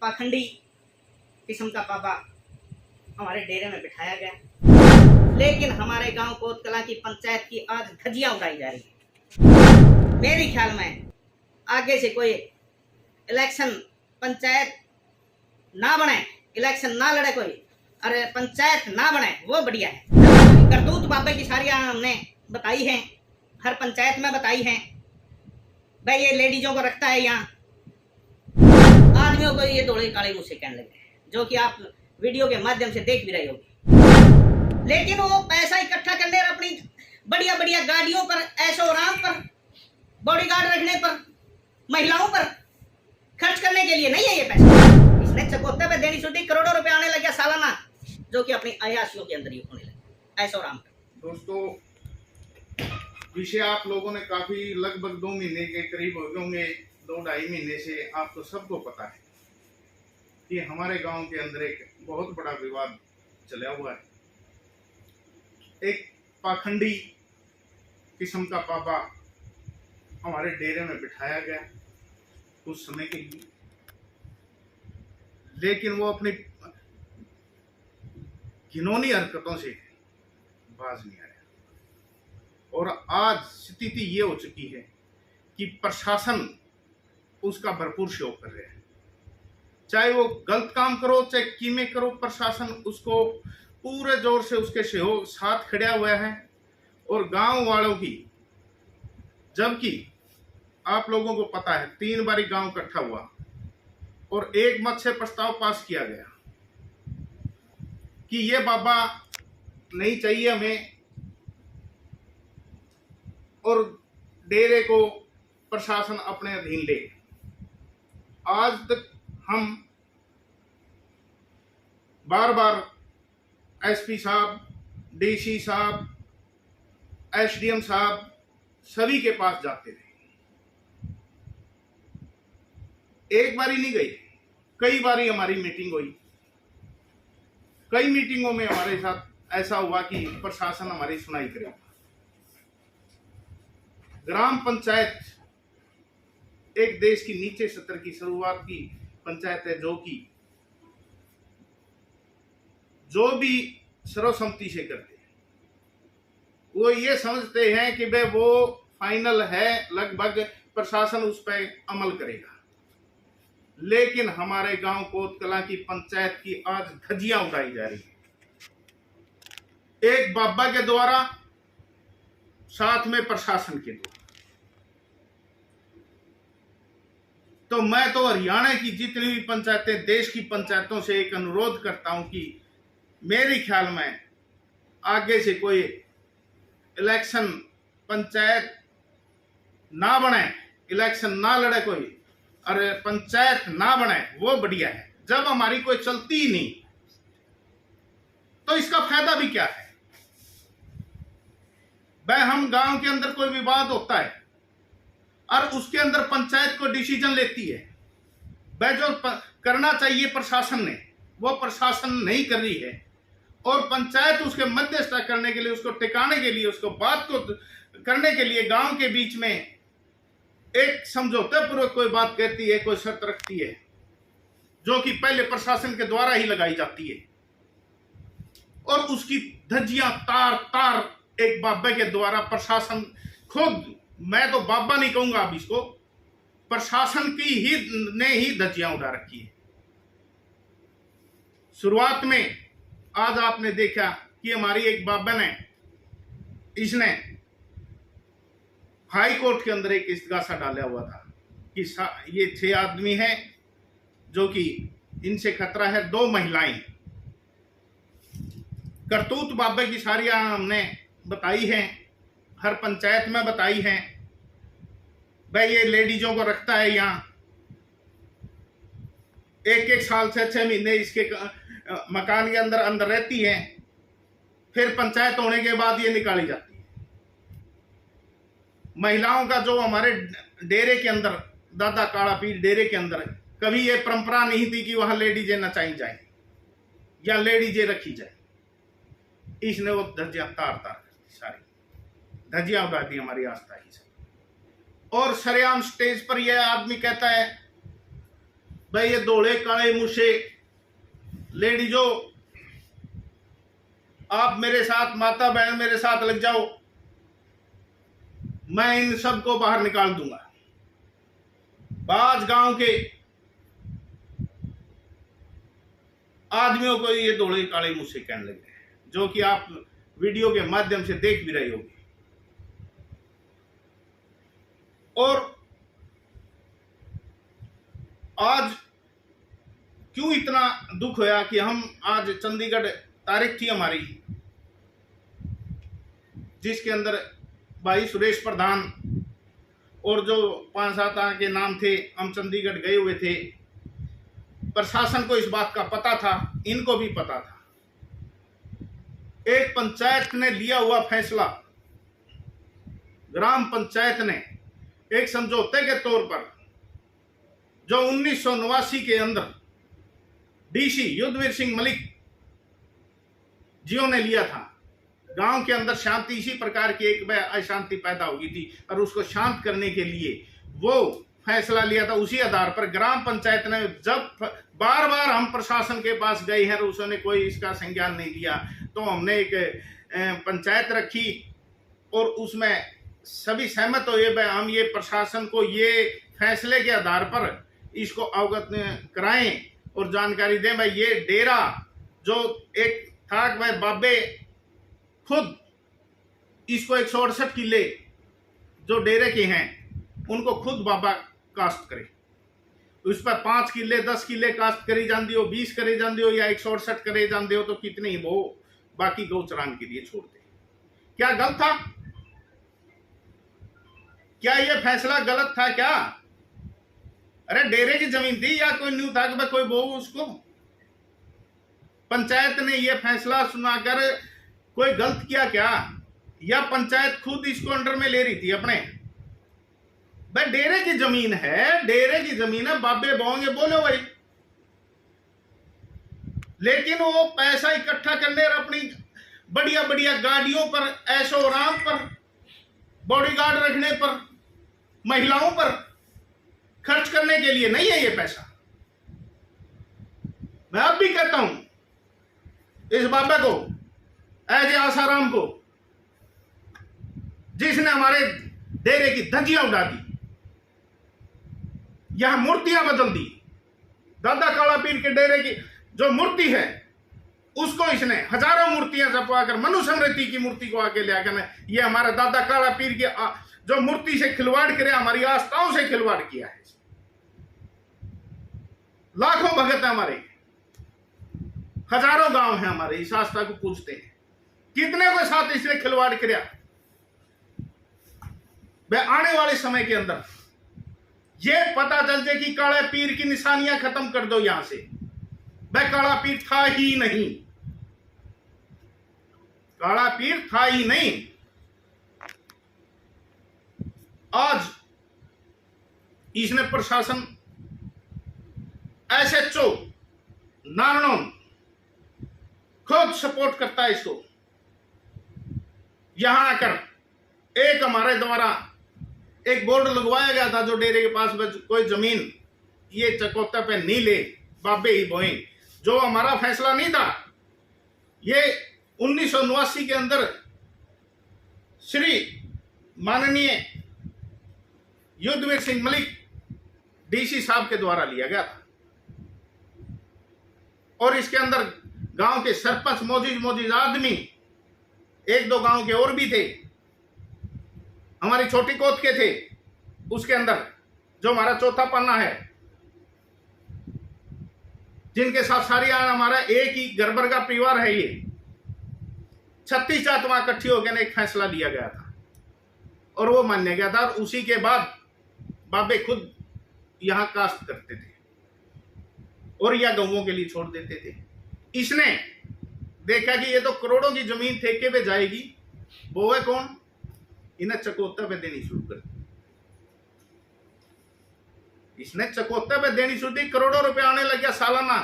पाखंडी किस्म का बाबा हमारे डेरे में बिठाया गया, लेकिन हमारे गांव कोत कला की पंचायत की आज धज्जियां उड़ाई जा रही है। मेरे ख्याल में आगे से कोई इलेक्शन पंचायत ना बने, इलेक्शन ना लड़े कोई, अरे पंचायत ना बने, वो बढ़िया है। करतूत बाबे की सारी हमने बताई है, हर पंचायत में बताई है। भाई ये लेडीजों को रखता है यहाँ, आदमियों को ये दौड़े काले मुंह से कहने लगे, जो कि आप वीडियो के माध्यम से देख भी रहे होगे। लेकिन वो पैसा इकट्ठा करने और अपनी बढ़िया बढ़िया गाड़ियों पर, ऐशो आराम पर, बॉडीगार्ड रखने पर, महिलाओं पर खर्च करने के लिए नहीं है ये पैसा। इसने चकोते पे देनी शुद्धि करोड़ों रुपए आने लगे सालाना, जो कि अपनी अयाशियों के अंदर ही होने लगे, ऐशो आराम पर। दोस्तों, विषय आप लोगों ने काफी लगभग 2 महीने के करीब हो गए होंगे, 2-2.5 महीने से आपको सबको पता है कि हमारे गांव के अंदर एक बहुत बड़ा विवाद चला हुआ है। एक पाखंडी किस्म का बाबा हमारे डेरे में बिठाया गया कुछ समय के लिए, लेकिन वो अपनी घिनौनी हरकतों से बाज नहीं आया। और आज स्थिति ये हो चुकी है कि प्रशासन उसका भरपूर सहयोग कर रहा है। चाहे वो गलत काम करो, चाहे कीमे करो, प्रशासन उसको पूरे जोर से उसके सहयोग साथ खड़ा हुआ है। और गांव वालों की, जबकि आप लोगों को पता है 3 बारी गांव इकट्ठा हुआ और एक मत से प्रस्ताव पास किया गया कि ये बाबा नहीं चाहिए हमें, और डेरे को प्रशासन अपने अधीन ले। आज तक हम बार बार एसपी साहब, डीसी साहब, एसडीएम साहब सभी के पास जाते रहे। एक बारी नहीं गई, कई बारी हमारी मीटिंग हुई। कई मीटिंगों में हमारे साथ ऐसा हुआ कि प्रशासन हमारी सुनाई करेगा। ग्राम पंचायत एक देश की नीचे स्तर की शुरुआत की पंचायत है, जो भी सर्वसम्मति से करते हैं। वो ये समझते हैं कि भाई वो फाइनल है, लगभग प्रशासन उस पर अमल करेगा। लेकिन हमारे गांव कोत कला की पंचायत की आज धज्जियां उड़ाई जा रही है, एक बाबा के द्वारा, साथ में प्रशासन के द्वारा। तो मैं तो हरियाणा की जितनी भी पंचायतें, देश की पंचायतों से एक अनुरोध करता हूं कि मेरे ख्याल में आगे से कोई इलेक्शन पंचायत ना बने, इलेक्शन ना लड़े कोई, अरे पंचायत ना बने, वो बढ़िया है। जब हमारी कोई चलती ही नहीं तो इसका फायदा भी क्या है। भाई हम गांव के अंदर कोई विवाद होता है और उसके अंदर पंचायत को डिसीजन लेती है। वह जो करना चाहिए प्रशासन ने, वो प्रशासन नहीं कर रही है। और पंचायत उसके मध्यस्थता करने के लिए, उसको टिकाने के लिए, उसको बात को करने के लिए गांव के बीच में एक समझौते पूर्वक कोई बात कहती है, कोई शर्त रखती है, जो कि पहले प्रशासन के द्वारा ही लगाई जाती है। और उसकी धज्जियां तार तार एक बाबा के द्वारा प्रशासन खुद, मैं तो बाबा नहीं कहूंगा अब इसको, प्रशासन की ही ने ही धज्जियां उड़ा रखी है। शुरुआत में आज आपने देखा कि हमारी एक बाबा ने, इसने हाई कोर्ट के अंदर एक इस्तिगासा डाला हुआ था कि ये 6 आदमी हैं जो कि इनसे खतरा है, 2 महिलाएं। करतूत बाबा की सारी हमने बताई हैं, हर पंचायत में बताई हैं। भाई ये लेडीजों को रखता है यहाँ, 1-1 साल से 6 महीने इसके मकान के अंदर रहती हैं, फिर पंचायत होने के बाद ये निकाली जाती है। महिलाओं का जो हमारे डेरे के अंदर, दादा काला पीर डेरे के अंदर, कभी ये परंपरा नहीं थी कि वहां लेडीजें नचाई जाए या लेडीजें रखी जाए। इसने वो धज्जियां तार तार सारी धज्जियां उड़ा दी हमारी आस्था ही से। और सरेआम स्टेज पर यह आदमी कहता है भाई ये धोले काले मुझसे लेडीजो, आप मेरे साथ, माता बहन मेरे साथ लग जाओ, मैं इन सबको बाहर निकाल दूंगा। बाज गांव के आदमियों को ये धोले काले मुझसे कहने लगे, जो कि आप वीडियो के माध्यम से देख भी रहे होंगे। और आज क्यों इतना दुख होया कि हम आज चंडीगढ़ तारीख थी हमारी, जिसके अंदर भाई सुरेश प्रधान और जो 5-7 के नाम थे, हम चंडीगढ़ गए हुए थे। प्रशासन को इस बात का पता था, इनको भी पता था। एक पंचायत ने लिया हुआ फैसला, ग्राम पंचायत ने एक समझौते के तौर पर, जो 1989 के अंदर डीसी युद्धवीर सिंह मलिक जियो ने लिया था। गांव के अंदर शांति, इसी प्रकार की एक अशांति पैदा हो गई थी और उसको शांत करने के लिए वो फैसला लिया था। उसी आधार पर ग्राम पंचायत ने, जब बार बार हम प्रशासन के पास गए हैं और उसने कोई इसका संज्ञान नहीं लिया, तो हमने एक पंचायत रखी और उसमें सभी सहमत हुए भाई हम ये प्रशासन को ये फैसले के आधार पर इसको अवगत कराएं और जानकारी दें। भाई ये डेरा जो एक था, भाई बाबे खुद इसको 168 किले जो डेरे के हैं उनको खुद बाबा कास्ट करे। उस पर 5 किले 10 किले कास्ट करी जाती हो, 20 करे जाते हो या 168 करे जाते हो, तो कितने ही वो बाकी गौचरांग के लिए छोड़ते। क्या गलत था? क्या ये फैसला गलत था क्या? अरे डेरे की जमीन थी या कोई न्यू था कि कोई वो उसको, पंचायत ने ये फैसला सुनाकर कोई गलत किया क्या? या पंचायत खुद इसको अंडर में ले रही थी अपने? भाई डेरे की जमीन है, डेरे की जमीन है, बाबे बोंगे बोलो भाई। लेकिन वो पैसा इकट्ठा करने और अपनी बढ़िया बढ़िया गाड़ियों पर, ऐशो आराम पर, बॉडीगार्ड रखने पर, महिलाओं पर खर्च करने के लिए नहीं है ये पैसा। मैं अब भी कहता हूं इस बाबा को, ऐसे आसाराम को, जिसने हमारे डेरे की धज्जियां उड़ा दी, यहां मूर्तियां बदल दी। दादा काला पीर के डेरे की जो मूर्ति है उसको इसने हजारों मूर्तियां छपवाकर मनु स्मृति की मूर्ति को आके ले आकर ये हमारा दादा काला पीर की जो मूर्ति से खिलवाड़ करे, हमारी आस्थाओं से खिलवाड़ किया है। लाखों भगत है हमारे, हजारों गांव हैं हमारे, इस आस्था को पूजते हैं। कितने को साथ इसने खिलवाड़ किया। वह आने वाले समय के अंदर ये पता चल जाए कि काला पीर की निशानियां खत्म कर दो यहां से। वह काला पीर था ही नहीं, काला पीर था ही नहीं। आज इसने प्रशासन, एसएचओ नारनौल खुद सपोर्ट करता है इसको। यहां आकर एक हमारे द्वारा एक बोर्ड लगवाया गया था, जो डेरे के पास कोई जमीन ये चकोता पे नहीं ले, बाबे ही बोए, जो हमारा फैसला नहीं था। ये 1989 के अंदर श्री माननीय युद्धवीर सिंह मलिक डीसी साहब के द्वारा लिया गया था। और इसके अंदर गांव के सरपंच, मौजूद आदमी, 1-2 गांव के और भी थे, हमारी छोटी कोत के थे उसके अंदर, जो हमारा चौथा पन्ना है, जिनके साथ सारी हमारा एक ही गरबर का परिवार है। ये 36 जात वहां इकट्ठी होकर एक फैसला लिया गया था और वो मान्य गया था। और उसी के बाद बाबे खुद यहां कास्ट करते थे और या गौवों के लिए छोड़ देते थे। इसने देखा कि ये तो करोड़ों की जमीन ठेके पे जाएगी, वो है कौन? इन्हें चकोता पे देनी शुरू कर दी। इसने चकोता पे देनी शुरू दी, करोड़ों रुपए आने लग गया सालाना,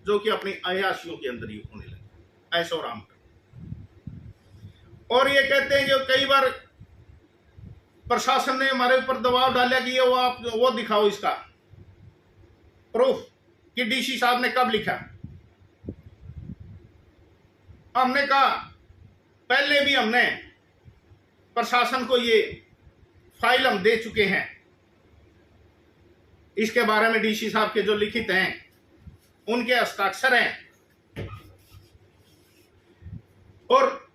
जो कि अपनी अयाशियों के अंदर ही होने लगे, ऐशो आराम कर। और ये कहते हैं कि कई बार प्रशासन ने हमारे ऊपर दबाव डाला कि ये वो दिखाओ इसका प्रूफ कि डीसी साहब ने कब लिखा। हमने कहा पहले भी हमने प्रशासन को ये फाइल हम दे चुके हैं, इसके बारे में डीसी साहब के जो लिखित हैं उनके हस्ताक्षर हैं। और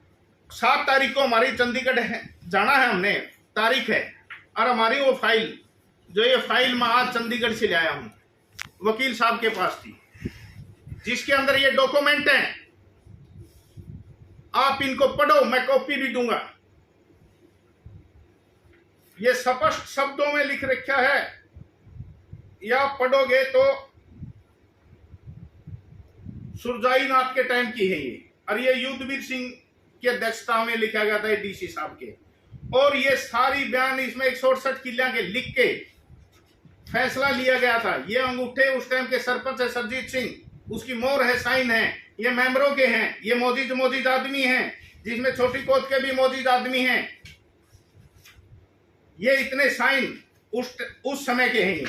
7 तारीख को हमारी चंडीगढ़ जाना है, हमने तारीख है, और हमारी वो फाइल जो ये फाइल मैं आज चंडीगढ़ से ले आया हूं, वकील साहब के पास थी, जिसके अंदर ये डॉक्यूमेंट हैं। आप इनको पढ़ो, मैं कॉपी भी दूंगा। ये स्पष्ट शब्दों में लिख रखा है, या पढ़ोगे तो सुरजाई नाथ के टाइम की है ये, और ये युद्धवीर सिंह की अध्यक्षता में लिखा गया था डीसी साहब के। और ये सारी बयान इसमें 168 किलियां के लिख के फैसला लिया गया था। ये अंगूठे उस टाइम के सरपंच है सरजीत सिंह, उसकी मोहर है, साइन है, ये मेंबरों के हैं, ये मौजूद आदमी हैं, जिसमें छोटी कोत के भी मौजूद आदमी हैं। ये इतने साइन उस समय के हैं।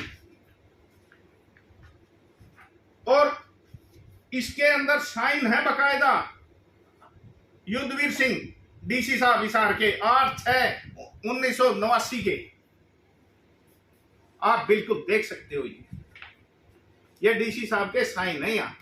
और इसके अंदर साइन है बकायदा युद्धवीर सिंह डीसी साहब हिसार के 8/6/1989 के। आप बिल्कुल देख सकते हो, ये डीसी साहब के साइन है यहाँ।